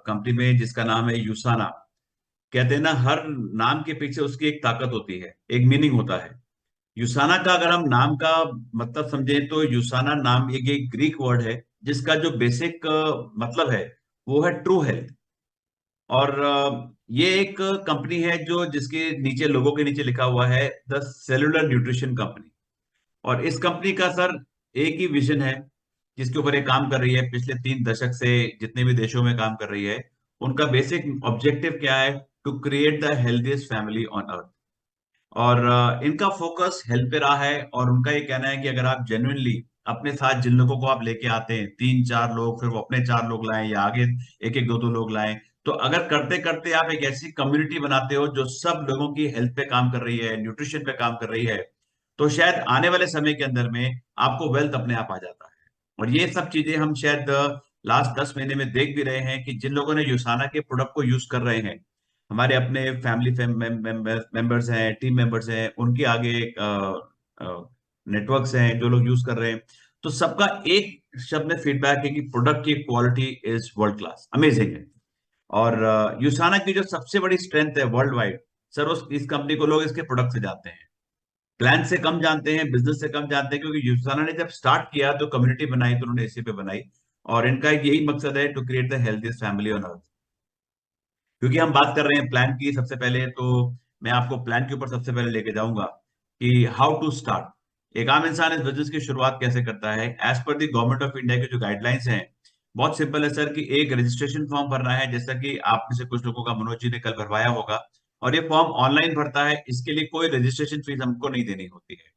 Company में जिसका नाम है यूसाना। कहते हैं ना, हर नाम के पीछे उसकी एक ताकत होती है, एक मीनिंग होता है। यूसाना का अगर हम नाम का मतलब समझें तो यूसाना नाम एक ग्रीक वर्ड है जिसका जो बेसिक मतलब है वो है ट्रू हेल्थ। और ये एक कंपनी है जो जिसके नीचे, लोगों के नीचे लिखा हुआ है द सेलुलर न्यूट्रिशन कंपनी। और इस कंपनी का सर एक ही विजन है जिसके ऊपर ये काम कर रही है पिछले 3 दशक से, जितने भी देशों में काम कर रही है। उनका बेसिक ऑब्जेक्टिव क्या है? To create the healthiest family on earth. और इनका फोकस हेल्थ पे रहा है। और उनका ये कहना है कि अगर आप जेन्युइनली अपने साथ जिन लोगों को आप लेके आते हैं, 3-4 लोग, फिर वो अपने 4 लोग लाएं या आगे एक एक 2-2 लोग लाएं, तो अगर करते करते आप एक ऐसी कम्युनिटी बनाते हो जो सब लोगों की हेल्थ पे काम कर रही है, न्यूट्रिशन पे काम कर रही है, तो शायद आने वाले समय के अंदर में आपको वेल्थ अपने आप आ जाता है। और ये सब चीजें हम शायद लास्ट 10 महीने में देख भी रहे हैं कि जिन लोगों ने यूसाना के प्रोडक्ट को यूज कर रहे हैं, हमारे अपने फैमिली मेंबर्स हैं, टीम मेंबर्स हैं, उनके आगे नेटवर्क्स हैं जो लोग यूज कर रहे हैं, तो सबका एक शब्द में फीडबैक है कि प्रोडक्ट की quality is world class, amazing है। और यूसाना की जो सबसे बड़ी स्ट्रेंथ है वर्ल्ड वाइड, सर उस इस कंपनी को लोग इसके प्रोडक्ट से जानते हैं। प्लान से कम जानते हैं, बिजनेस से कम जानते हैं, क्योंकि यूसाना ने जब स्टार्ट किया तो कम्युनिटी बनाई तो उन्होंने इसी पे बनाई। और इनका एक यही मकसद है, to create the healthiest family on earth. क्योंकि हम बात कर रहे हैं प्लान की, सबसे पहले तो मैं आपको प्लान के ऊपर सबसे पहले लेके जाऊंगा कि हाउ टू स्टार्ट। एक आम इंसान इस बिजनेस की शुरुआत कैसे करता है? As per the government of India की जो गाइडलाइंस हैं, बहुत सिंपल है सर, कि एक रजिस्ट्रेशन फॉर्म भरना है, जैसा कि आप में से कुछ लोगों का मनोज जी ने कल भरवाया होगा। और ये फॉर्म ऑनलाइन भरता है, इसके लिए कोई रजिस्ट्रेशन फीस हमको नहीं देनी होती है।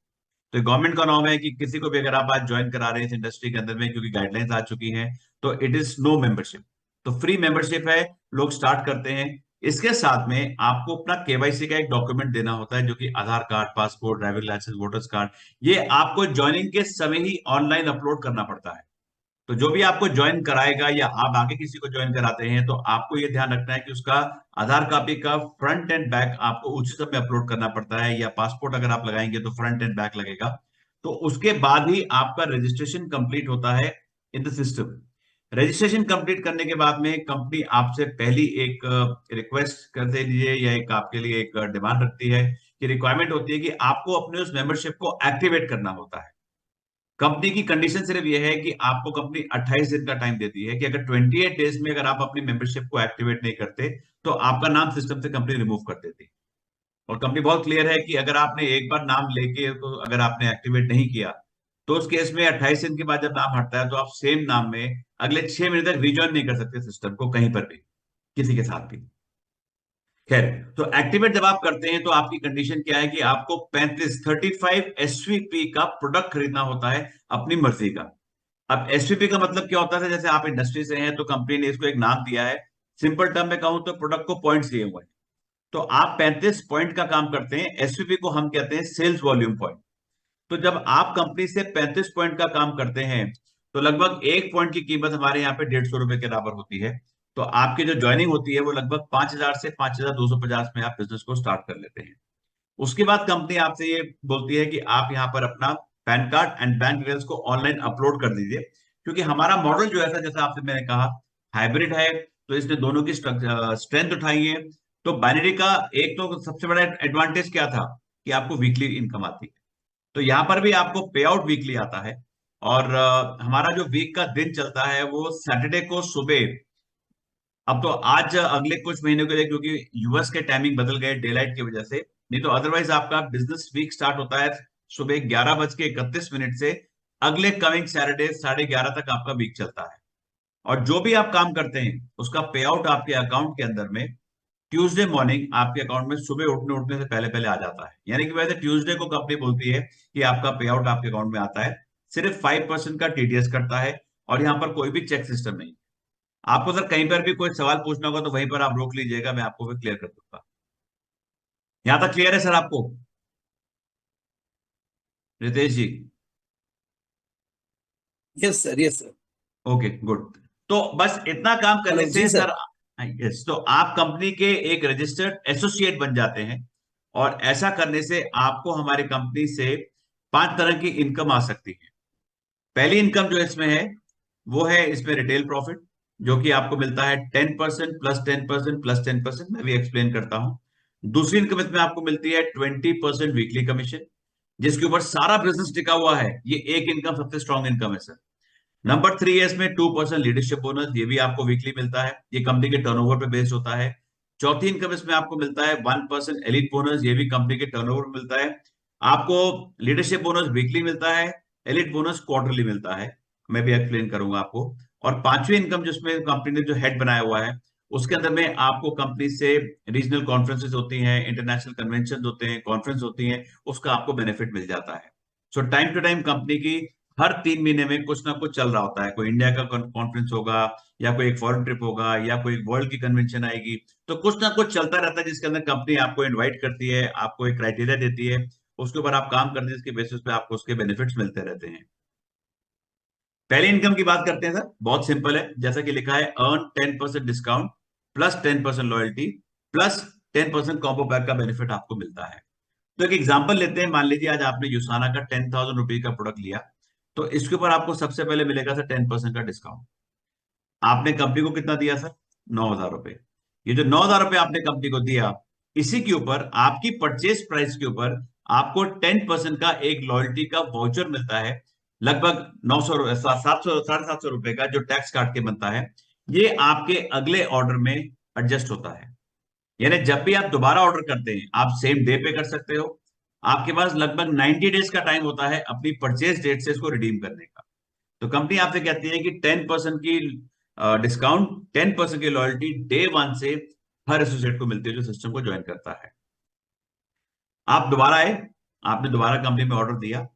तो गवर्नमेंट का नाम है कि किसी को भी अगर आप आज ज्वाइन करा रहे हैं इस इंडस्ट्री के अंदर में, क्योंकि गाइडलाइंस आ चुकी हैं, तो इट इज नो मेंबरशिप। तो फ्री मेंबरशिप है, लोग स्टार्ट करते हैं। इसके साथ में आपको अपना केवाईसी का एक डॉक्यूमेंट देना होता है, जो कि Aadhaar card, passport, driving licence, voters card. ये आपको ज्वाइनिंग के समय ही ऑनलाइन अपलोड करना पड़ता है। तो जो भी आपको ज्वाइन कराएगा या आप आगे किसी को ज्वाइन कराते हैं, तो आपको ये ध्यान रखना है कि उसका आधार कॉपी का फ्रंट एंड बैक आपको उसी समय अपलोड करना पड़ता है, या पासपोर्ट अगर आप लगाएंगे तो फ्रंट एंड बैक लगेगा। तो उसके बाद ही आपका रजिस्ट्रेशन कंप्लीट होता है in the system. Registration complete करने के बाद में कंपनी आपसे पहली एक रिक्वेस्ट कर दे दीजिए, या एक आपके लिए एक डिमांड रखती है, कि रिक्वायरमेंट होती है कि आपको अपने उस मेंबरशिप को एक्टिवेट करना होता है। कंपनी की कंडीशन सिर्फ ये है कि आपको कंपनी 28 दिन का टाइम देती है, कि अगर 28 डेज में अगर आप अपनी मेंबरशिप को एक्टिवेट नहीं करते, तो आपका नाम सिस्टम से कंपनी रिमूव कर देती है। और कंपनी बहुत क्लियर है कि अगर आपने एक बार नाम लेके, तो अगर आपने एक्टिवेट नहीं किया, तो उस केस में 28 दिन के बाद जब नाम हटता है, तो आप सेम नाम में अगले 6 महीने तक रिज्वाइन नहीं कर सकते सिस्टम को, कहीं पर भी, किसी के साथ भी। खैर, तो एक्टिवेट जब आप करते हैं तो आपकी कंडीशन क्या है कि आपको 35 एसवीपी का प्रोडक्ट खरीदना होता है, अपनी मर्जी का। अब एसवीपी का मतलब क्या होता है? जैसे आप इंडस्ट्री से हैं तो कंपनी ने इसको एक नाम दिया है। सिंपल टर्म में कहूं तो प्रोडक्ट को पॉइंट्स दिए हुए हैं। तो आप 35 पॉइंट का काम करते हैं, एसवीपी को हम कहते हैं सेल्स वॉल्यूम पॉइंट। तो जब आप कंपनी से 35 पॉइंट का काम करते हैं, तो लगभग एक पॉइंट की कीमत हमारे यहाँ पे 150 रुपए के बराबर होती है। तो आपकी जो ज्वाइनिंग होती है वो लगभग 5,000 से 5,250 में आप बिजनेस को स्टार्ट कर लेते हैं। उसके बाद कंपनी आपसे ये बोलती है कि आप यहाँ पर अपना pan card and bank details को ऑनलाइन अपलोड कर दीजिए। क्योंकि हमारा मॉडल जो है, जैसा आपसे मैंने कहा, हाइब्रिड है, तो इसने दोनों की स्ट्रेंथ उठाई है। तो बाइनरी का एक तो सबसे बड़ा एडवांटेज क्या था, कि आपको वीकली इनकम आती है। तो यहाँ पर भी आपको पे आउट वीकली आता है। और हमारा जो वीक का दिन चलता है वो सैटरडे को सुबह, अब तो आज अगले कुछ महीनों के लिए, क्योंकि यूएस के टाइमिंग बदल गए डे लाइट की वजह से, नहीं तो अदरवाइज आपका बिजनेस वीक स्टार्ट होता है सुबह 11:31 से, अगले कमिंग सैटरडे 11:30 तक आपका वीक चलता है। और जो भी आप काम करते हैं उसका पे आउट आपके अकाउंट के अंदर में ट्यूसडे मॉर्निंग आपके अकाउंट में सुबह उठने उठने से पहले पहले आ जाता है। यानी कि वैसे ट्यूसडे को कंपनी बोलती है कि आपका पे आउट आपके अकाउंट में आता है। सिर्फ 5% का टीडीएस करता है, और यहाँ पर कोई भी चेक सिस्टम नहीं। आपको सर कहीं पर भी कोई सवाल पूछना होगा तो वहीं पर आप रोक लीजिएगा, मैं आपको फिर क्लियर कर दूंगा। यहां तक क्लियर है सर आपको, Ritesh ji? Yes sir, yes sir. Okay, good. तो बस इतना काम करने हेलो से जी सर, सर। यस, तो आप कंपनी के एक रजिस्टर्ड एसोसिएट बन जाते हैं। और ऐसा करने से आपको हमारी कंपनी से 5 तरह की इनकम आ सकती है। पहली इनकम जो इसमें है वो है इसमें रिटेल प्रॉफिट। जो कि आपको मिलता है 10% प्लस 10% प्लस 10%, मैं भी एक्सप्लेन करता हूं। दूसरी इनकम इसमें आपको मिलती है 20% वीकली कमीशन, जिसके ऊपर सारा बिजनेस टिका हुआ है। ये एक इनकम सबसे स्ट्रॉन्ग इनकम है सर। नंबर 3 है इसमें 2% लीडरशिप बोनस, ये भी आपको वीकली मिलता है, ये कंपनी के टर्नओवर पे बेस्ड होता है। चौथी इनकम इसमें आपको मिलता है 1% एलिट बोनस, ये भी कंपनी के टर्नओवर पे मिलता है आपको। लीडरशिप बोनस वीकली मिलता है, एलिट बोनस क्वार्टरली मिलता है, मैं भी एक्सप्लेन करूंगा आपको। और पांचवी इनकम जिसमें कंपनी ने जो हेड बनाया हुआ है, उसके अंदर में आपको कंपनी से रीजनल कॉन्फ्रेंसेस होती हैं, इंटरनेशनल कन्वेंशन होते हैं, कॉन्फ्रेंस होती हैं, उसका आपको बेनिफिट मिल जाता है। So time to time company की हर 3 महीने में कुछ ना कुछ चल रहा होता है, कोई इंडिया का कॉन्फ्रेंस होगा, या कोई एक फॉरेन ट्रिप होगा, या कोई वर्ल्ड की कन्वेंशन आएगी, तो कुछ ना कुछ चलता रहता है जिसके अंदर कंपनी आपको इनवाइट करती है, आपको एक क्राइटेरिया देती है, उसके ऊपर आप काम करते हैं, जिसके बेसिस पे आपको उसके बेनिफिट्स मिलते रहते हैं। पहली इनकम की बात करते हैं सर, बहुत सिंपल है, जैसा कि लिखा है earn 10% discount plus 10% loyalty plus 10% combo pack का बेनिफिट आपको मिलता है। तो एक एग्जांपल लेते हैं, मान लीजिए आज आपने यूसाना का 10,000 रुपए का प्रोडक्ट लिया, तो इसके ऊपर आपको सबसे पहले मिलेगा सर 10% का डिस्काउंट। आपने कंपनी को कितना दिया सर? 9,000 रुपए। ये जो 9,000 रुपए आपने कंपनी को दिया, इसी के ऊपर आपकी परचेज प्राइस के ऊपर आपको 10% का एक लॉयल्टी का वाउचर मिलता है, लगभग 900 700 750 रुपए का, जो टैक्स काट के बनता है। ये आपके अगले ऑर्डर में एडजस्ट होता है, यानी जब भी आप दोबारा ऑर्डर करते हैं, आप सेम डे पे कर सकते हो। आपके पास लगभग 90 डेज का टाइम होता है अपनी परचेज डेट से इसको रिडीम करने का। तो कंपनी आपसे कहती है कि 10% की डिस्काउंट, 10% की लॉयल्टी डे 1 से हर एसोसिएट को मिलती है जो सिस्टम को ज्वाइन करता है। आप दोबारा आए, आपने दोबारा कंपनी में ऑर्डर दिया,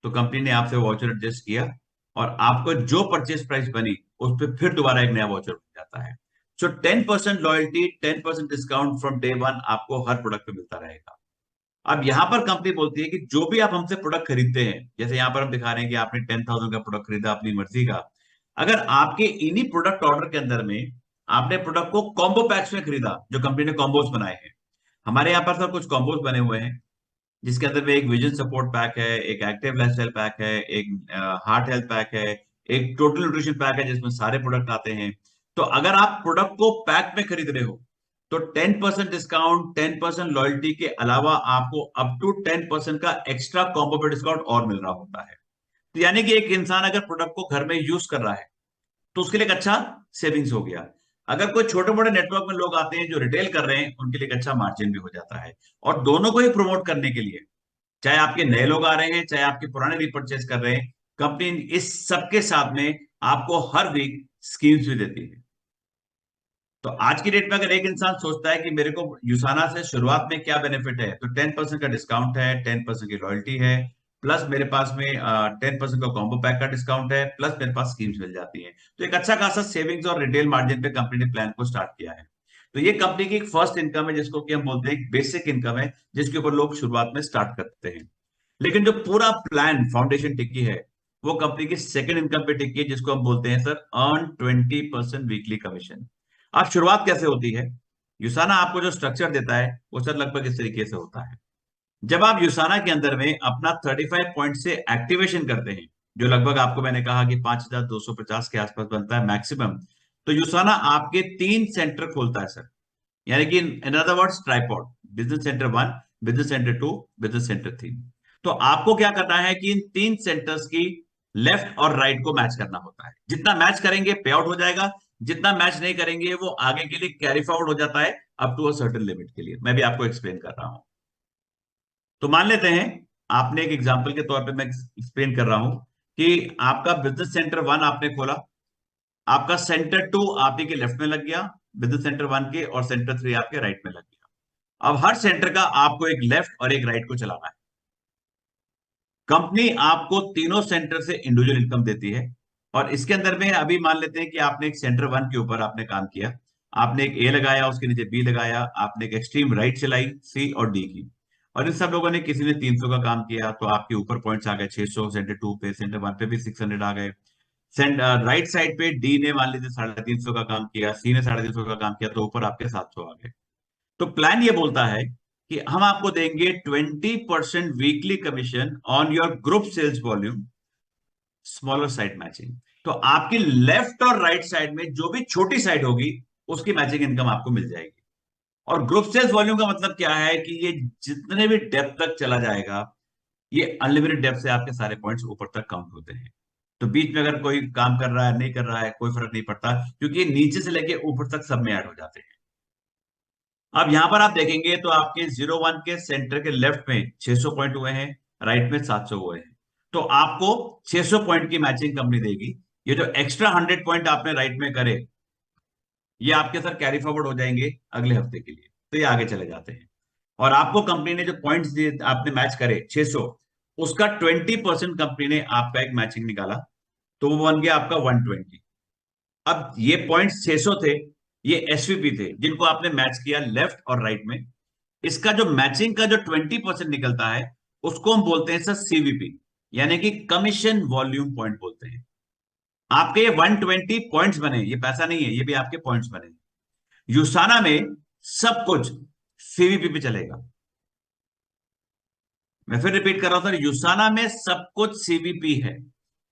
तो कंपनी ने आपसे वाउचर एडजस्ट किया, और आपको जो परचेज प्राइस बनी उस पर फिर दोबारा एक नया वाउचर बन जाता है। सो 10% लॉयल्टी, 10% डिस्काउंट फ्रॉम डे 1 आपको हर प्रोडक्ट पे मिलता रहेगा। अब यहां पर कंपनी बोलती है कि जो भी आप हमसे प्रोडक्ट खरीदते हैं, जैसे यहां पर हम दिखा रहे हैं कि आपने 10,000 का प्रोडक्ट खरीदा अपनी मर्जी का, अगर आपके इन्हीं प्रोडक्ट ऑर्डर के अंदर में आपने प्रोडक्ट को कॉम्बो पैक्स में खरीदा, जो कंपनी ने कॉम्बोज बनाए हैं, हमारे यहाँ पर सर कुछ कॉम्बोज बने हुए हैं, जिसके अंदर में एक विजन सपोर्ट पैक है, एक एक्टिव लाइफस्टाइल पैक है, एक हार्ट हेल्थ पैक है, एक टोटल न्यूट्रिशन पैक है, जिसमें सारे प्रोडक्ट आते हैं। तो अगर आप प्रोडक्ट को पैक में खरीद रहे हो, तो 10% डिस्काउंट, 10% लॉयल्टी के अलावा आपको अप टू 10% का एक्स्ट्रा कॉम्बो पे डिस्काउंट और मिल रहा होता है। तो यानी कि एक इंसान अगर प्रोडक्ट को घर में यूज कर रहा है, तो उसके लिए एक अच्छा सेविंग्स हो गया। अगर कोई छोटे मोटे नेटवर्क में लोग आते हैं जो रिटेल कर रहे हैं, उनके लिए एक अच्छा मार्जिन भी हो जाता है। और दोनों को ही प्रमोट करने के लिए, चाहे आपके नए लोग आ रहे हैं, चाहे आपके पुराने रिपर्चेज कर रहे हैं, कंपनी इस सबके साथ में आपको हर वीक स्कीम्स भी देती है। तो आज की डेट में अगर एक इंसान सोचता है कि मेरे को यूसाना से शुरुआत में क्या बेनिफिट है, तो 10% का डिस्काउंट है, 10% की लॉयल्टी है, प्लस मेरे पास में 10% का कॉम्बो पैक का डिस्काउंट है, प्लस मेरे पास स्कीम्स मिल जाती हैं। तो एक अच्छा खासा सेविंग्स और रिटेल मार्जिन पे कंपनी ने प्लान को स्टार्ट किया है। तो ये कंपनी की एक फर्स्ट इनकम है, जिसको कि हम बोलते हैं बेसिक इनकम है, जिसके ऊपर लोग शुरुआत में स्टार्ट करते हैं। लेकिन जो पूरा प्लान फाउंडेशन टिकी है, वो कंपनी की सेकंड इनकम पे टिकी है, जिसको हम बोलते हैं सर अर्न 20% वीकली कमीशन। अब शुरुआत कैसे होती है? यूसाना आपको जो स्ट्रक्चर देता है, वो सर लगभग इस तरीके से होता है। जब आप यूसाना के अंदर में अपना 35 पॉइंट से एक्टिवेशन करते हैं, जो लगभग आपको मैंने कहा कि 5,250 के आसपास बनता है मैक्सिमम, तो यूसाना आपके 3 सेंटर खोलता है सर। यानी कि in other words tripod, business centre 1, business centre 2, business centre 3। तो आपको क्या करना है कि इन 3 सेंटर्स की लेफ्ट और राइट को मैच करना होता है। जितना मैच करेंगे पे आउट हो जाएगा, जितना मैच नहीं करेंगे वो आगे के लिए कैरी फॉरवर्ड हो जाता है up to a certain limit के लिए। मैं भी आपको एक्सप्लेन कर रहा हूं। तो मान लेते हैं, आपने एक एग्जांपल के तौर पे मैं एक्सप्लेन कर रहा हूं कि आपका बिजनेस सेंटर 1 आपने खोला, आपका सेंटर 2 आप ही के लेफ्ट में लग गया, बिजनेस सेंटर 1 के, और सेंटर 3 आपके राइट में लग गया। अब हर सेंटर का आपको एक लेफ्ट और एक राइट को चलाना है। कंपनी आपको तीनों सेंटर से इंडिविजुअल इनकम देती है, और इसके अंदर में अभी मान लेते हैं कि आपने एक सेंटर 1 के ऊपर आपने काम किया, आपने एक ए लगाया, उसके नीचे बी लगाया, आपने एक एक्सट्रीम राइट चलाई सी और डी की, और इन सब लोगों ने, किसी ने 300 का काम किया, तो आपके ऊपर पॉइंट्स आ गए 600, सेंटर 2 पे, सेंटर 1 पे भी 600 आ गए। राइट साइड पे डी ने मान लीजिए 350 का काम किया, सी ने 350 का काम किया, तो ऊपर आपके 700 आ गए। तो प्लान ये बोलता है कि हम आपको देंगे 20% weekly commission on your group sales volume, smaller side matching. तो आपकी लेफ्ट और राइट साइड में जो भी छोटी साइड होगी उसकी मैचिंग इनकम आपको मिल जाएगी। और ग्रुप सेल्स वॉल्यूम का मतलब क्या है कि ये जितने भी डेप्थ तक चला जाएगा, ये अनलिमिटेड डेप्थ से आपके सारे पॉइंट्स ऊपर तक काउंट होते हैं। तो बीच में अगर कोई काम कर रहा है नहीं कर रहा है कोई फर्क नहीं पड़ता, क्योंकि ये नीचे से लेके ऊपर तक सब में ऐड हो जाते हैं। अब यहां पर आप देखेंगे तो आपके 01 के सेंटर के लेफ्ट में 600 पॉइंट हुए हैं, राइट में 700 हुए हैं। तो आपको 600 पॉइंट की मैचिंग कंपनी देगी। ये जो एक्स्ट्रा 100 पॉइंट आपने राइट में करे, ये आपके साथ कैरी फॉरवर्ड हो जाएंगे अगले हफ्ते के लिए, तो ये आगे चले जाते हैं। और आपको कंपनी ने जो पॉइंट्स दिए आपने मैच करे 600, उसका 20% कंपनी ने आपका एक मैचिंग निकाला, तो वो बन गया आपका 120। अब ये पॉइंट्स 600 थे, ये एसवीपी थे जिनको आपने मैच किया लेफ्ट और राइट में। इसका जो मैचिंग का जो 20% निकलता है उसको हम बोलते हैं सर सीवीपी, यानी कि कमीशन वॉल्यूम पॉइंट बोलते हैं। आपके ये 120 पॉइंट्स बने, ये पैसा नहीं है, ये भी आपके पॉइंट्स बने। यूसाना में सब कुछ सीवीपी पे चलेगा। मैं फिर रिपीट कर रहा हूं सर, यूसाना में सब कुछ सीवीपी है।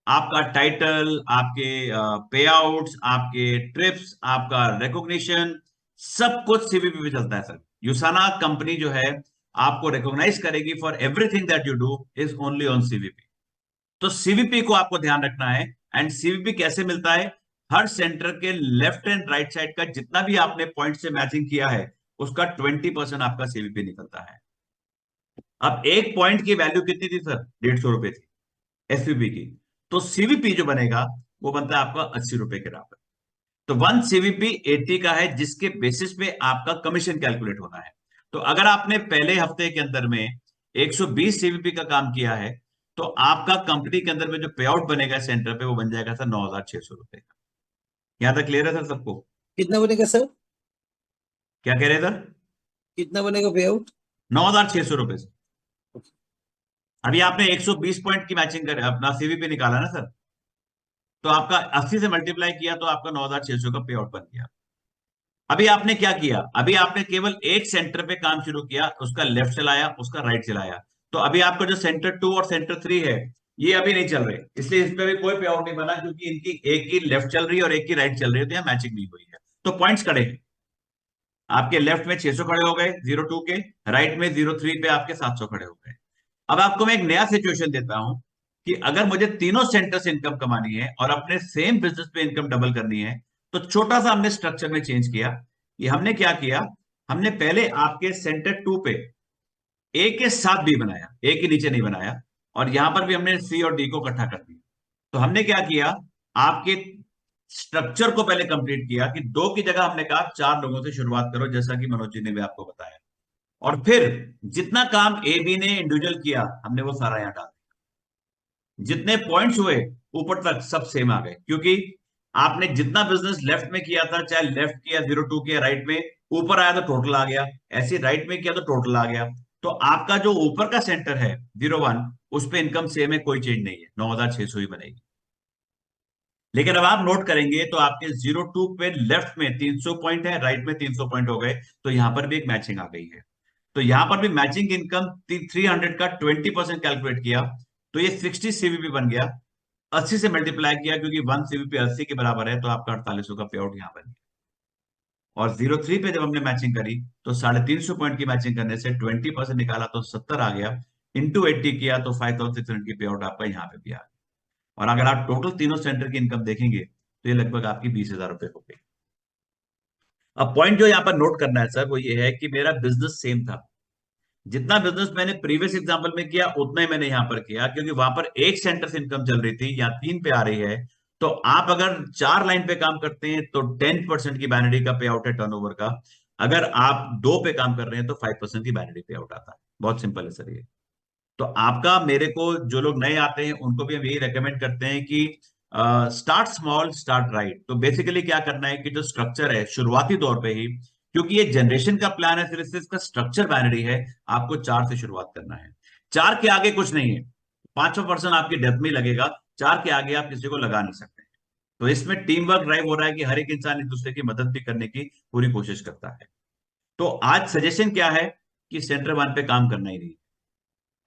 आपका टाइटल, आपके पे आउट्स, आपके ट्रिप्स, आपका रिकॉग्निशन, सब कुछ सीवीपी पे चलता है सर। यूसाना कंपनी जो है आपको रिकॉग्नाइज करेगी for everything that you do is only on CVP. तो सीवीपी को आपको ध्यान रखना है। एंड सीवीपी कैसे मिलता है? हर सेंटर के लेफ्ट एंड राइट साइड का जितना भी आपने पॉइंट से मैचिंग किया है उसका 20% आपका सीवीपी निकलता है। अब एक पॉइंट की वैल्यू कितनी थी सर? 150 रुपए थी एसवीपी की। तो सीवीपी जो बनेगा वो बनता है आपका 80 रुपए के बराबर। तो 1 सीवीपी 80 का है जिसके बेसिस पे आपका कमीशन कैलकुलेट होना है। तो अगर आपने पहले हफ्ते के अंदर में 120 सीवीपी का काम किया है, तो आपका कंपनी के अंदर में जो पे आउट बनेगा सेंटर पे वो बन जाएगा सर 9600 रुपए का। यहां तक क्लियर है सर सबको? कितना बनेगा सर? क्या कह रहे हैं सर? कितना बनेगा पे आउट? 9600 रुपए से। अभी आपने 120 पॉइंट की मैचिंग कर अपना सीवीपी निकाला ना सर, तो आपका 80 से मल्टीप्लाई किया तो आपका 9600 का पे आउट बन गया। अभी आपने क्या किया? अभी आपने केवल एक सेंटर पे काम शुरू किया, उसका लेफ्ट चलाया, उसका राइट चलाया। तो अभी आपका जो सेंटर 2 और सेंटर 3 है ये अभी नहीं चल रहे, इसलिए इस पे भी कोई पे आउट नहीं बना, क्योंकि इनकी एक की लेफ्ट चल रही है और एक की राइट चल रही है, तो यहाँ मैचिंग नहीं हुई है। तो पॉइंट्स खड़े हैं। आपके लेफ्ट में 600 खड़े हो गए 02 के, राइट में 03 पे आपके 700 खड़े हो गए। अब आपको मैं एक नया सिचुएशन देता हूं कि अगर मुझे तीनों सेंटर से इनकम कमानी है और अपने सेम बिजनेस पे इनकम डबल करनी है, तो छोटा सा हमने स्ट्रक्चर में चेंज किया। कि हमने क्या किया, हमने पहले आपके सेंटर 2 पे ए के साथ बी बनाया, ए के नीचे नहीं बनाया, और यहां पर भी हमने सी और डी को इकट्ठा कर दिया। तो हमने क्या किया, आपके स्ट्रक्चर को पहले कंप्लीट किया कि 2 की जगह हमने कहा 4 लोगों से शुरुआत करो, जैसा कि मनोज जी ने भी आपको बताया। और फिर जितना काम ए बी ने इंडिविजुअल किया हमने वो सारा यहां डाल दिया। जितने पॉइंट्स हुए ऊपर तक सब सेम आ गए, क्योंकि आपने जितना बिजनेस लेफ्ट में किया था, चाहे लेफ्ट किया 02 किया राइट में, ऊपर आया तो टोटल आ गया, ऐसे राइट में किया तो टोटल आ गया। तो आपका जो ऊपर का सेंटर है 01, उस पर इनकम सेम है, कोई चेंज नहीं है, 9600 ही बनेगी। लेकिन अब आप नोट करेंगे तो आपके 02 पे लेफ्ट में 300 पॉइंट है, राइट में 300 पॉइंट हो गए, तो यहां पर भी एक मैचिंग आ गई है। तो यहां पर भी मैचिंग इनकम 300 का 20% कैलकुलेट किया, तो ये 60 सीवीपी बन गया। 80 से मल्टीप्लाई किया क्योंकि 1 सीवीपी 80 के बराबर है, तो आपका 4800 का पे आउट यहां बन गया। और 03 पे जब हमने मैचिंग करी तो 350 पॉइंट की मैचिंग करने से 20% निकाला तो 70 आ गया, इंटू 80 किया तो 5600 की पे आउट आपका यहाँ पे भी आ गया। और अगर आप टोटल तीनों सेंटर की इनकम देखेंगे तो ये लगभग आपकी 20,000 रुपए हो गई। अब पॉइंट जो यहाँ पर नोट करना है सर वो ये है कि मेरा बिजनेस सेम था। जितना बिजनेस मैंने प्रीवियस एग्जांपल में किया उतना ही मैंने यहां पर किया, क्योंकि वहां पर एक सेंटर से इनकम चल रही थी, यहाँ 3 पे आ रही है। तो आप अगर 4 लाइन पे काम करते हैं तो 10% की बैनडी का पे आउट है टर्नओवर का। अगर आप 2 पे काम कर रहे हैं तो 5% की बैनडी पे आउट आता है। बहुत सिंपल है सर ये। तो आपका, मेरे को जो लोग नए आते हैं उनको भी हम यही रेकमेंड करते हैं कि स्टार्ट स्मॉल स्टार्ट राइट। तो बेसिकली क्या करना है कि जो स्ट्रक्चर है शुरुआती तौर पे ही, क्योंकि ये जनरेशन का प्लान है, सिर्फ इसका स्ट्रक्चर बाइनरी है, आपको 4 से शुरुआत करना है। 4 के आगे कुछ नहीं है। 5% आपकी डेप्थ में लगेगा, 4 के आगे आप किसी को लगा नहीं सकते। तो इसमें टीम वर्क ड्राइव हो रहा है कि हर एक इंसान एक दूसरे की मदद भी करने की पूरी कोशिश करता है। तो आज सजेशन क्या है कि सेंटर 1 पे काम करना ही नहीं,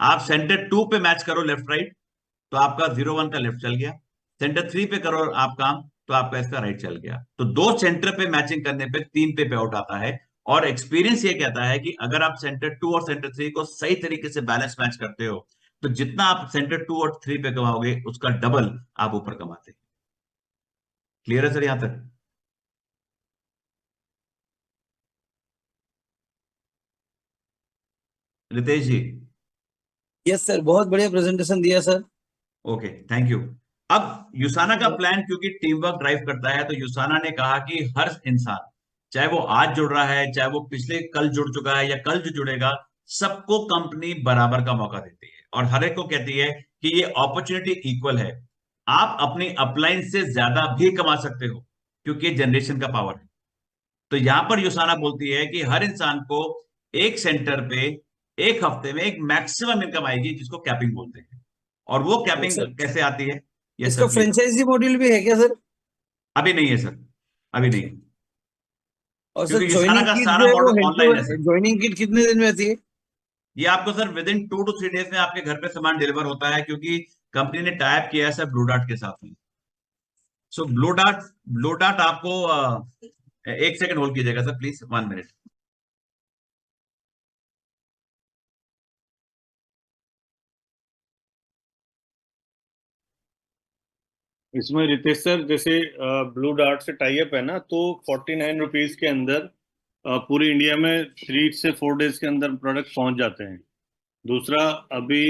आप सेंटर 2 पे मैच करो लेफ्ट राइट। तो आपका 01 का लेफ्ट चल गया, सेंटर 3 पे करो आप काम, तो आपका इसका राइट चल गया। तो 2 सेंटर पे मैचिंग करने पे 3 पे आउट आता है। और एक्सपीरियंस ये कहता है कि अगर आप सेंटर 2 और सेंटर 3 को सही तरीके से बैलेंस मैच करते हो, तो जितना आप सेंटर 2 और 3 पे कमाओगे उसका डबल आप ऊपर कमाते हैं। क्लियर है सर यहां तक? रितेश जी। यस सर, बहुत बढ़िया प्रेजेंटेशन दिया सर। Okay, thank you. अब यूसाना का प्लान क्योंकि टीम वर्क ड्राइव करता है, तो यूसाना ने कहा कि हर इंसान, चाहे वो आज जुड़ रहा है, चाहे वो पिछले कल जुड़ चुका है या कल जो जुड़ेगा, सबको कंपनी बराबर का मौका देती है और हर एक को कहती है कि ये अपॉर्चुनिटी इक्वल है। आप अपनी अपलाइन से ज्यादा भी कमा सकते हो, क्योंकि ये जनरेशन का पावर है। तो यहां पर यूसाना बोलती है कि हर इंसान को एक सेंटर पे एक हफ्ते में एक मैक्सिमम इनकम आएगी, जिसको कैपिंग बोलते हैं। और वो कैपिंग सर, कैसे आती है? यस इसका सर प्लीज। फ्रेंचाइजी मॉड्यूल भी है क्या सर? अभी नहीं है सर, अभी नहीं है, और सर क्योंकि यूसाना ज्वाइनिंग का किट सारा जो है वो मॉडल हेल्प टू, ऑनलाइन है सर। ज्वाइनिंग किट कितने दिन में आती है? ये आपको sir with in 2 to 3 days में आपके घर पे सामान डिलीवर होता है, क्योंकि कंपनी ने टाइप किया है सर ब्लू डार्ट के साथ में। सो ब्लू डार्ट आपको एक सेकंड होल्ड कीजिएगा सर प्लीज, 1 मिनट। इसमें रितेश सर, जैसे ब्लू डार्ट से टाई अप है ना, तो 49 रुपीज के अंदर पूरी इंडिया में 3 से 4 डेज के अंदर प्रोडक्ट पहुंच जाते हैं। दूसरा, अभी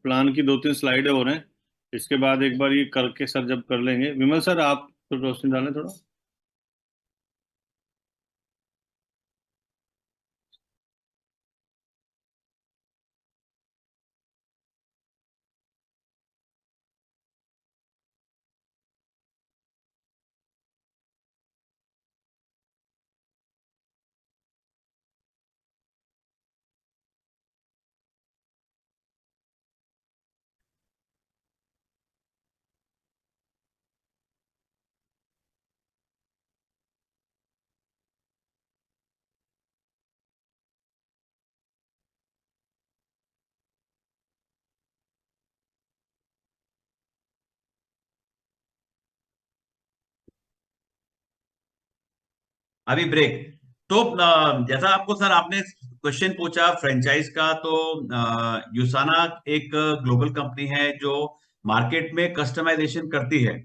प्लान की 2-3 स्लाइडें हो रहे हैं, इसके बाद एक बार ये करके सर जब कर लेंगे, विमल सर आप तो रोशनी डालें थोड़ा। अभी ब्रेक। तो जैसा आपको सर आपने क्वेश्चन पूछा फ्रेंचाइज का, तो यूसाना एक ग्लोबल कंपनी है जो मार्केट में कस्टमाइजेशन करती है।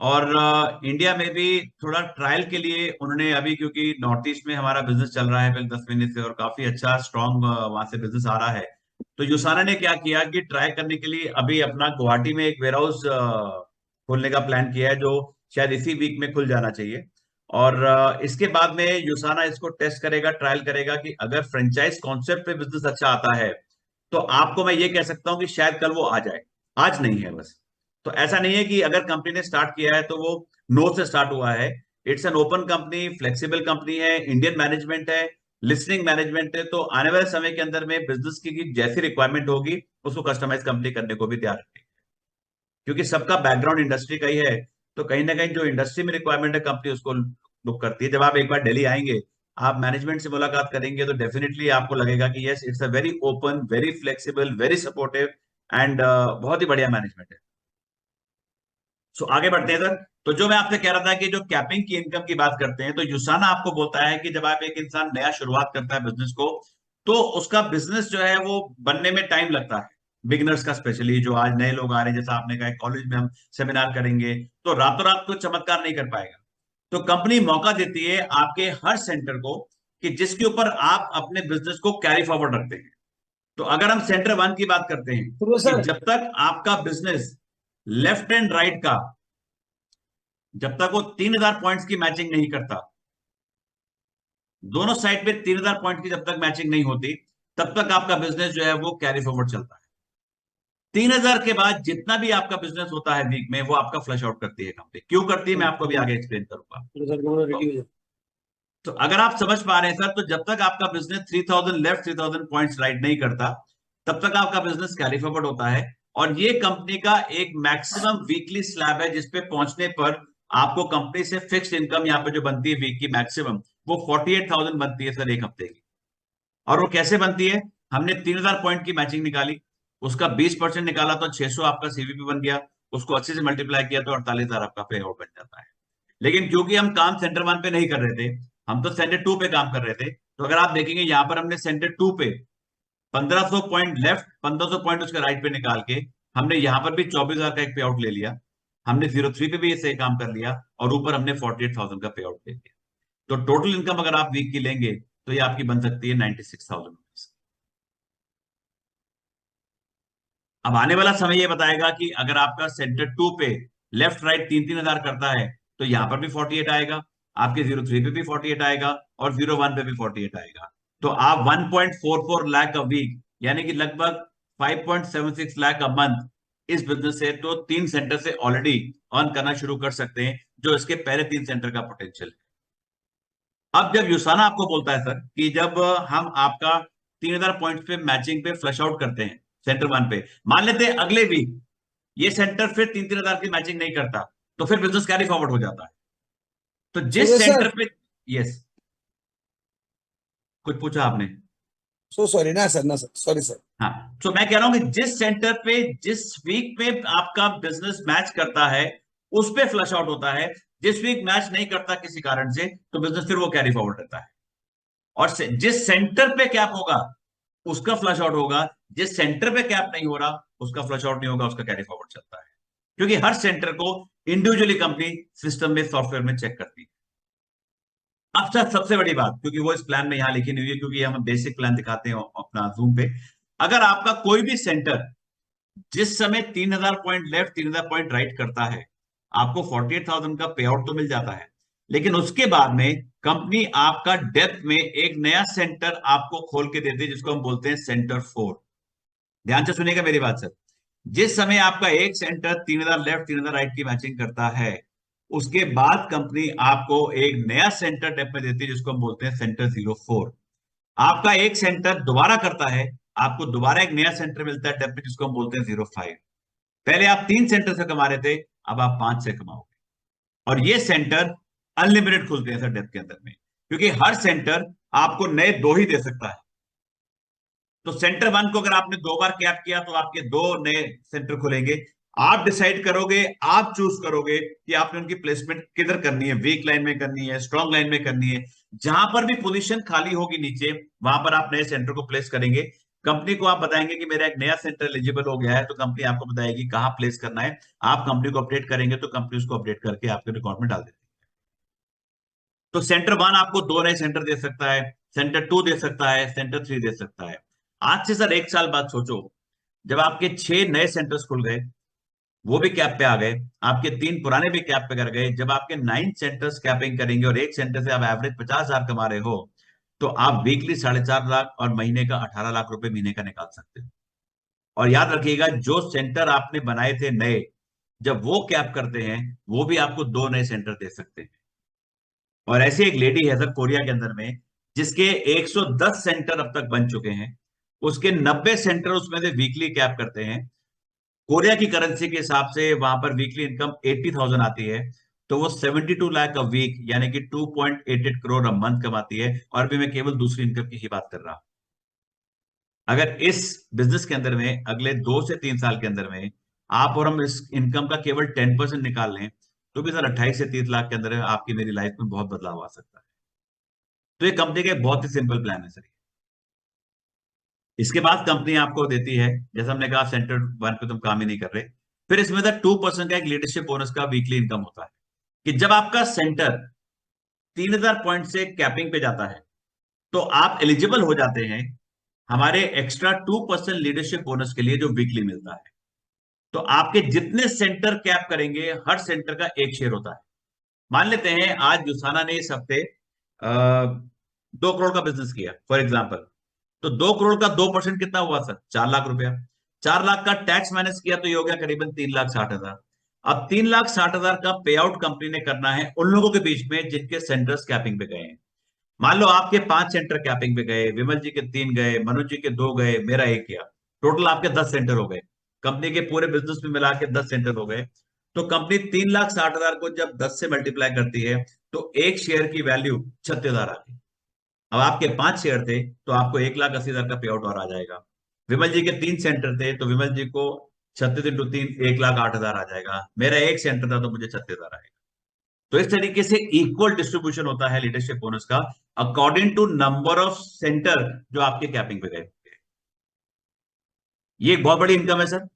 और इंडिया में भी थोड़ा ट्रायल के लिए उन्होंने अभी, क्योंकि नॉर्थ ईस्ट में हमारा बिजनेस चल रहा है पहले 10 महीने से और काफी अच्छा स्ट्रांग वहां से बिजनेस आ रहा है, तो यूसाना ने क्या किया कि ट्राई करने के लिए अभी अपना गुवाहाटी में एक वेयर हाउस खोलने का प्लान किया है, जो शायद इसी वीक में खुल जाना चाहिए। और इसके बाद में यूसाना इसको टेस्ट करेगा, ट्रायल करेगा कि अगर फ्रेंचाइज कॉन्सेप्ट पे बिजनेस अच्छा आता है, तो आपको मैं ये कह सकता हूं कि शायद कल वो आ जाए। आज नहीं है बस। तो ऐसा नहीं है कि अगर कंपनी ने स्टार्ट किया है तो वो नो से स्टार्ट हुआ है। It's an open company, flexible company है, इंडियन मैनेजमेंट है, लिस्निंग मैनेजमेंट है। तो आने वाले समय के अंदर में बिजनेस की जैसी रिक्वायरमेंट होगी, उसको कस्टमाइज कंपनी करने को भी तैयार है, क्योंकि सबका बैकग्राउंड इंडस्ट्री का ही है। तो कहीं ना कहीं जो इंडस्ट्री में रिक्वायरमेंट है कंपनी उसको लुक करती है। जब आप एक बार दिल्ली आएंगे, आप मैनेजमेंट से मुलाकात करेंगे, तो डेफिनेटली आपको लगेगा कि yes, it's a very open, very flexible, very supportive and बहुत ही बढ़िया मैनेजमेंट है। सो आगे बढ़ते हैं सर। तो जो मैं आपसे कह रहा था कि जो कैपिंग की इनकम की बात करते हैं, तो यूसाना आपको बोलता है कि जब आप एक इंसान नया शुरुआत करता है बिजनेस को, तो उसका बिजनेस जो है वो बनने में टाइम लगता है। बिगनर्स का स्पेशली, जो आज नए लोग आ रहे हैं, जैसा आपने कहा कॉलेज में हम सेमिनार करेंगे, तो रातों रात को चमत्कार नहीं कर पाएगा। तो कंपनी मौका देती है आपके हर सेंटर को कि जिसके ऊपर आप अपने बिजनेस को कैरी फॉरवर्ड रखते हैं। तो अगर हम सेंटर 1 की बात करते हैं, तो कि सर, जब तक आपका बिजनेस लेफ्ट एंड राइट का, जब तक वो 3,000 पॉइंट्स की मैचिंग नहीं करता, दोनों साइड पे 3,000 पॉइंट की जब तक मैचिंग नहीं होती, तब तक आपका बिजनेस जो है वो कैरी फॉरवर्ड चलता है। 3,000 के बाद जितना भी आपका बिजनेस होता है वीक में, वो आपका फ्लश आउट करती है कंपनी। क्यों करती है मैं आपको भी आगे एक्सप्लेन करूंगा। सर को रेडी तो, हो जाए। तो अगर आप समझ पा रहे हैं सर, तो जब तक आपका बिजनेस 3,000 लेफ्ट 3,000 पॉइंट्स राइट नहीं करता, तब तक आपका बिजनेस कैरी फॉरवर्ड होता है। और ये कंपनी का एक मैक्सिमम वीकली स्लैब है, जिसपे पहुंचने पर आपको कंपनी से फिक्स्ड इनकम यहाँ पे जो बनती है वीक की मैक्सिमम, वो 48,000 बनती है सर एक हफ्ते की। और वो कैसे बनती है? हमने 3,000 पॉइंट की मैचिंग निकाली, उसका 20% निकाला, तो 600 आपका सीवीपी बन गया। उसको 80 से मल्टीप्लाई किया तो 48,000 आपका पे आउट बन जाता है। लेकिन क्योंकि हम काम सेंटर 1 पे नहीं कर रहे थे, हम तो सेंटर 2 पे काम कर रहे थे, तो अगर आप देखेंगे यहाँ पर हमने सेंटर 2 पे 1500 पॉइंट लेफ्ट, 1500 पॉइंट उसके राइट पे निकाल के हमने यहाँ पर भी 24,000 का एक पे आउट ले लिया, हमने 03 पे भी ऐसे काम कर लिया, और ऊपर हमने 48,000 का पे आउट ले लिया। तो टोटल इनकम अगर आप वीक की लेंगे तो ये आपकी बन सकती है 96,000 रुपीज। अब आने वाला समय ये बताएगा कि अगर आपका सेंटर 2 पे लेफ्ट राइट 3-3 हजार करता है तो यहां पर भी 48 आएगा, आपके 03 पे भी 48 आएगा, और 01 पे भी 48 आएगा। तो आप 1.44 लाख अ वीक, यानी कि लगभग 5.76 लाख अ मंथ इस बिजनेस से, तो 3 सेंटर से ऑलरेडी अर्न करना शुरू कर सकते हैं, जो इसके पहले 3 सेंटर का पोटेंशियल है। अब जब यूसाना आपको बोलता है सर कि जब हम आपका 3,000 पॉइंट पे मैचिंग पे फ्लश आउट करते हैं सेंटर 1 पे, मान लेते हैं अगले वीक ये सेंटर फिर 3-3 हजार की मैचिंग नहीं करता, तो फिर बिजनेस कैरी फॉरवर्ड हो जाता है। तो जिस ये सेंटर सर, पे, यस, कुछ पूछा आपने? सो सॉरी ना सर, ना सर, सॉरी सर। हाँ, तो मैं कह रहा हूं कि जिस सेंटर पे जिस वीक में आपका बिजनेस मैच करता है उस पे फ्लश आउट होता है, जिस वीक मैच नहीं करता किसी कारण से, तो बिजनेस फिर वो कैरी फॉरवर्ड रहता है। और जिस सेंटर पे कैप होगा उसका फ्लश आउट होगा, जिस सेंटर पे कैप नहीं हो रहा उसका फ्लश आउट नहीं होगा, उसका कैरी फॉरवर्ड चलता है। क्योंकि हर सेंटर को इंडिविजुअली कंपनी सिस्टम में सॉफ्टवेयर में चेक करती है। अब सर सबसे बड़ी बात, क्योंकि वो इस प्लान में यहां लिखी नहीं हुई है, क्योंकि हम बेसिक प्लान दिखाते हैं अपना जूम पे, अगर आपका कोई भी सेंटर जिस समय 3,000 पॉइंट लेफ्ट 3,000 पॉइंट राइट करता है, आपको 48,000 का पे आउट तो मिल जाता है, लेकिन उसके बाद में कंपनी आपका डेप्थ में एक नया सेंटर आपको खोल के देती है, जिसको हम बोलते हैं सेंटर 4। ध्यान से सुनिएगा मेरी बात सर। जिस समय आपका एक सेंटर 3,000 लेफ्ट 3,000 राइट की मैचिंग करता है, उसके बाद कंपनी आपको एक नया सेंटर डेप्थ में देती है, जिसको हम बोलते हैं सेंटर 04। आपका एक सेंटर दोबारा करता है, आपको दोबारा एक नया सेंटर मिलता है डेप्थ में, जिसको हम बोलते हैं 05। पहले आप 3 सेंटर से कमा रहे थे, अब आप 5 से कमाओगे, और ये सेंटर अनलिमिटेड खुलते हैं सर डेप्थ के अंदर में, क्योंकि हर सेंटर आपको नए 2 ही दे सकता है। तो सेंटर 1 को अगर आपने 2 बार कैप किया तो आपके 2 नए सेंटर खुलेंगे। आप डिसाइड करोगे, आप चूज करोगे कि आपने उनकी प्लेसमेंट किधर करनी है, वीक लाइन में करनी है, स्ट्रॉन्ग लाइन में करनी है। जहां पर भी पोजीशन खाली होगी नीचे, वहां पर आप नए सेंटर को प्लेस करेंगे। कंपनी को आप बताएंगे कि मेरा एक नया सेंटर एलिजिबल हो गया है, तो कंपनी आपको बताएगी कहां प्लेस करना है। आप कंपनी को अपडेट करेंगे तो कंपनी उसको अपडेट करके आपके रिकॉर्ड में डाल देती है। तो सेंटर 1 आपको 2 नए सेंटर दे सकता है, सेंटर 2 दे सकता है, सेंटर 3 दे सकता है। आज से सर 1 साल बाद सोचो, जब आपके 6 नए सेंटर्स खुल गए, वो भी कैप पे आ गए, आपके 3 पुराने भी कैप पे कर गए, जब आपके 9 सेंटर्स कैपिंग करेंगे और एक सेंटर से आप एवरेज 50,000 कमा रहे हो, तो आप वीकली 4.5 लाख और महीने का 18 लाख रुपए महीने का निकाल सकते हो। और याद रखिएगा, जो सेंटर आपने बनाए थे नए, जब वो कैप करते हैं, वो भी आपको 2 नए सेंटर दे सकते हैं। और ऐसी एक लेडी है सर कोरिया के अंदर में, जिसके 110 सेंटर अब तक बन चुके हैं, उसके 90 सेंटर उसमें से वीकली कैप करते हैं। कोरिया की करेंसी के हिसाब से वहां पर वीकली इनकम 80,000 आती है, तो वो 72 लाख अ वीक, यानी कि 2.88 करोड़ अ मंथ कमाती है। और भी मैं केवल दूसरी इनकम की ही बात कर रहा हूं। अगर इस बिजनेस के अंदर में अगले 2 से 3 साल के अंदर में आप और हम इस इनकम का केवल 10% निकाल लें, तो भी सर 28 से 30 लाख के अंदर आपकी मेरी लाइफ में बहुत बदलाव आ सकता है। तो ये कंपनी का एक बहुत ही सिंपल प्लान है सर। इसके बाद कंपनी आपको देती है, जैसा हमने कहा सेंटर 1 पे तुम काम ही नहीं कर रहे, फिर इसमें 2% का एक लीडरशिप बोनस का वीकली इनकम होता है, कि जब आपका सेंटर 3,000 पॉइंट से कैपिंग पे जाता है, तो आप एलिजिबल हो जाते हैं हमारे एक्स्ट्रा 2% लीडरशिप बोनस के लिए, जो वीकली मिलता है। तो आपके जितने सेंटर कैप करेंगे, हर सेंटर का एक शेयर होता है। मान लेते हैं आज जुसाना ने इस हफ्ते 2 करोड़ का बिजनेस किया फॉर एग्जाम्पल, तो 2 करोड़ का 2% कितना हुआ सर? 4 लाख रुपया। 4 लाख का टैक्स माइनस किया तो ये हो गया करीबन 3,60,000। अब 3,60,000 का पे आउट कंपनी ने करना है उन लोगों के बीच में जिनके सेंटर्स कैपिंग पे गए हैं। मान लो आपके 5 सेंटर कैपिंग पे गए, विमल जी के 3 गए, मनोज जी के 2 गए, मेरा 1 गया, टोटल आपके 10 सेंटर हो गए। कंपनी के पूरे बिजनेस में मिला के 10 सेंटर हो गए। तो कंपनी 3,60,000 को जब 10 से मल्टीप्लाई करती है, तो एक शेयर की वैल्यू 36,000 आ गई। अब आपके 5 शेयर थे, तो आपको 1,80,000 का पे आउट और आ जाएगा। विमल जी के 3 सेंटर थे, तो विमल जी को 36 × 3 1,08,000 आ जाएगा। मेरा एक सेंटर था तो मुझे 36,000 आएगा। तो इस तरीके से इक्वल डिस्ट्रीब्यूशन होता है लीडरशिप बोनस का according to number of centre जो आपके कैपिंग पे गए। ये एक बहुत बड़ी इनकम है सर।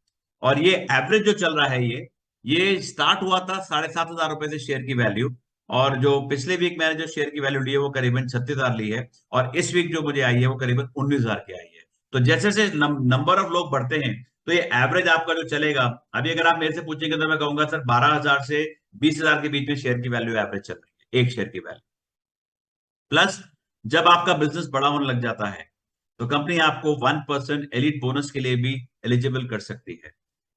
और ये एवरेज जो चल रहा है, ये स्टार्ट हुआ था 7,500 रुपए से शेयर की वैल्यू, और जो पिछले वीक मैंने जो शेयर की वैल्यू ली है वो करीबन 36,000 ली है, और इस वीक जो मुझे आई है वो करीबन 19,000 की आई है। तो जैसे जैसे नंबर ऑफ लोग बढ़ते हैं तो ये एवरेज आपका जो चलेगा, अभी अगर आप मेरे से पूछेंगे तो मैं कहूंगा सर 12,000 से 20,000 के बीच में शेयर की वैल्यू एवरेज चल रही है, एक शेयर की वैल्यू। प्लस जब आपका बिजनेस बड़ा होने लग जाता है तो कंपनी आपको 1% एलिट बोनस के लिए भी एलिजिबल कर सकती है।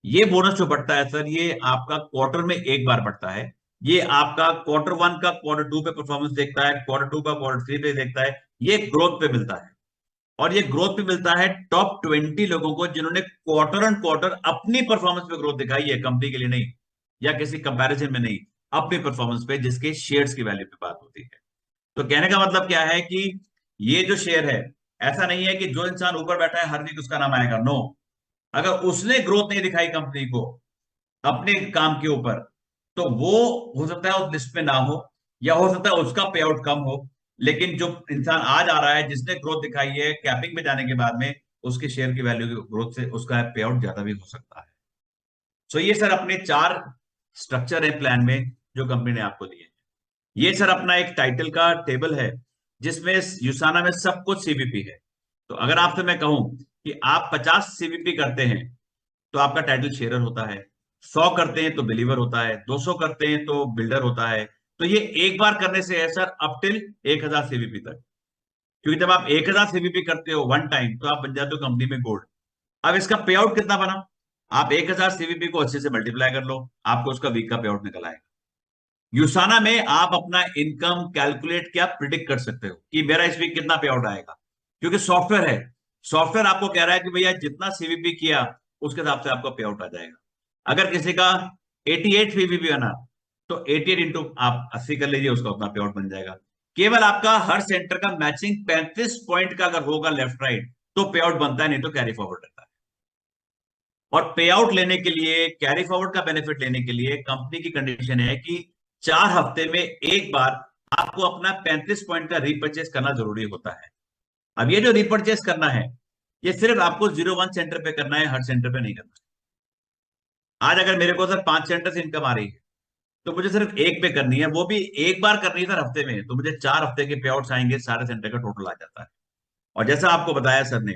ये बोनस जो बढ़ता है सर, ये आपका क्वार्टर में एक बार बढ़ता है। ये आपका Q1 का Q2 पे परफॉर्मेंस देखता है, Q2 का Q3 पे देखता है। ये ग्रोथ पे मिलता है, और ये ग्रोथ पे मिलता है टॉप 20 लोगों को जिन्होंने क्वार्टर ऑन क्वार्टर अपनी परफॉर्मेंस पे ग्रोथ दिखाई है, कंपनी के लिए नहीं या किसी कंपैरिजन में नहीं, अपनी परफॉर्मेंस पे, जिसके शेयर्स की वैल्यू पे बात होती है। तो कहने का मतलब क्या है कि ये जो शेयर है, ऐसा नहीं है कि जो इंसान ऊपर बैठा है हर वीक उसका नाम आएगा, नो। अगर उसने ग्रोथ नहीं दिखाई कंपनी को अपने काम के ऊपर, तो वो हो सकता है उस लिस्ट में ना हो, या हो सकता है उसका पे आउट कम हो। लेकिन जो इंसान आज आ रहा है जिसने ग्रोथ दिखाई है कैपिंग में जाने के बाद में, उसके शेयर की वैल्यू की ग्रोथ से उसका पे आउट ज्यादा भी हो सकता है। सो ये सर अपने 4 स्ट्रक्चर है प्लान में जो कंपनी ने आपको दिए। ये सर अपना एक टाइटल का टेबल है जिसमें यूसाना में सब कुछ सीवीपी है। तो अगर आपसे मैं कहूं कि आप 50 सीवीपी करते हैं तो आपका टाइटल शेयरर होता है, 100 करते हैं तो बिलीवर होता है, 200 करते हैं तो बिल्डर होता है। तो ये एक बार करने से है सर अप टिल 1,000 सीवीपी तक, क्योंकि जब आप 1,000 सीवीपी करते हो वन टाइम तो आप बन जाते हो कंपनी में गोल्ड। अब इसका पे आउट कितना बना, आप 1,000 सीवीपी को 80 से मल्टीप्लाई कर लो, आपको उसका वीक का पे आउट निकल आएगा। यूसाना में आप अपना इनकम कैलकुलेट क्या प्रिडिक्ट कर सकते हो कि मेरा इस वीक कितना पे आउट आएगा, क्योंकि सॉफ्टवेयर है। सॉफ्टवेयर आपको कह रहा है कि भैया जितना सीवीपी किया उसके हिसाब से आपका पे आउट आ जाएगा। अगर किसी का 88 सीवीपी बना तो 88 इंटू आप 80 कर लीजिए, उसका उतना पे आउट बन जाएगा। केवल आपका हर सेंटर का मैचिंग 35 पॉइंट का अगर होगा लेफ्ट राइट तो पे आउट बनता है, नहीं तो कैरी फॉरवर्ड रहता है। और पे आउट लेने के लिए, कैरी फॉरवर्ड का बेनिफिट लेने के लिए कंपनी की कंडीशन है कि 4 हफ्ते में एक बार आपको अपना 35 पॉइंट का रीपर्चेस करना जरूरी होता है। अब ये जो रीपर्चेस करना है, ये सिर्फ आपको 01 सेंटर पे करना है, हर सेंटर पे नहीं करना। आज अगर मेरे को सर 5 सेंटर से इनकम आ रही है तो मुझे सिर्फ एक पे करनी है, वो भी एक बार करनी है सर हफ्ते में, तो मुझे 4 हफ्ते के पे आउट्स आएंगे, सारे सेंटर का टोटल आ जाता है। और जैसा आपको बताया सर ने